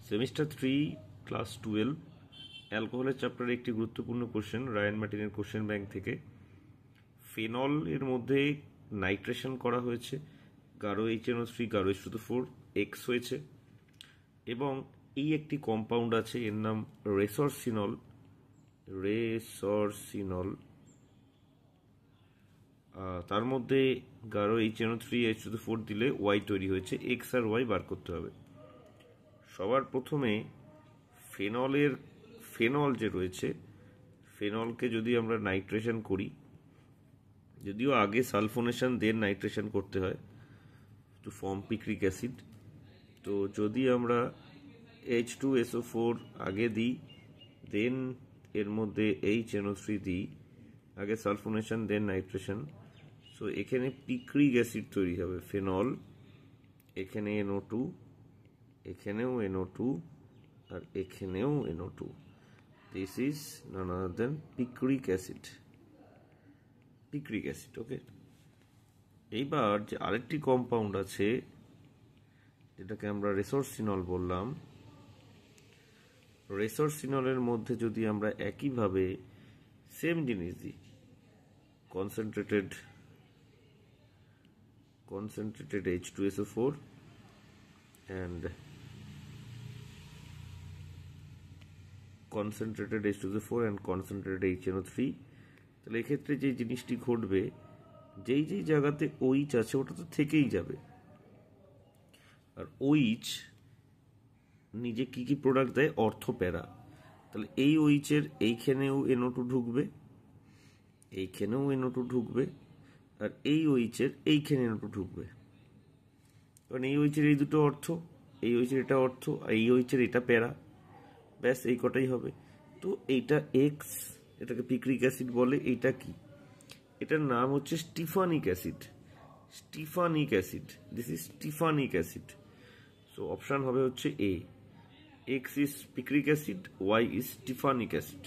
Semester 3 class 12 অ্যালকোহলের চ্যাপ্টারে একটি গুরুত্বপূর্ণ কোশ্চেন রায়ান মার্টিনের কোশ্চেন ব্যাংক থেকে। ফেনল এর মধ্যে নাইট্রেশন করা হয়েছে, গাঢ় HNO3 গাঢ় H2O4 এক্স হয়েছে, এবং এই একটি কম্পাউন্ড আছে, এর নাম রেসরসিনল। তার মধ্যে গাঢ় HNO3 H2O4 দিলে ওয়াই তৈরি হয়েছে, এক্স আর ওয়াই বার করতে হবে। সবার প্রথমে ফেনল যে রয়েছে, ফেনলকে যদি আমরা নাইট্রেশন করি, যদিও আগে সালফোনেশন দেন নাইট্রেশন করতে হয় টু ফর্ম পিক্রিক অ্যাসিড। তো যদি আমরা H2SO4 আগে দিই, দেন এর মধ্যে HNO3 দিই, আগে সালফোনেশন দেন নাইট্রেশন, সো এখানে পিক্রিক অ্যাসিড তৈরি হবে। ফেনল, এখানে NO2, এখানেও NO2, আর এখানেও NO2। This is none other than picric acid. Okay. এইবার যে আরেকটি কম্পাউন্ড আছে, যেটাকে আমরা রেসরসিনল বললাম, রেসরসিনলের মধ্যে যদি আমরা একইভাবে সেম জিনিস দিই, concentrated H2SO4 and concentrated H2SO4 and concentrated HNO3, তাহলে এক্ষেত্রে যে জিনিসটি ঘটবে, যেই জায়গাতে OH আছে ওটা তো থেকেই যাবে। আর OH নিজে কি প্রোডাক্ট দেয়? অর্থোপ্যারা। তাহলে এই OH এর এইখানেও NO2 ঢুকবে, এইখানেও NO2 ঢুকবে, আর এই OH এর এইখানে NO2 ঢুকবে। কারণ এই OH এর এই দুটো অর্থ, এই OH এর এটা অর্থ, আর এই OH এর এটা প্যারা, ব্যাস এই কটাই হবে। তো এইটা এক্স, এটাকে পিক্রিক অ্যাসিড বলে। এইটা কি? এটার নাম হচ্ছে styphnic acid. This is styphnic acid. So option হবে হচ্ছে A, X is picric acid, Y is styphnic acid.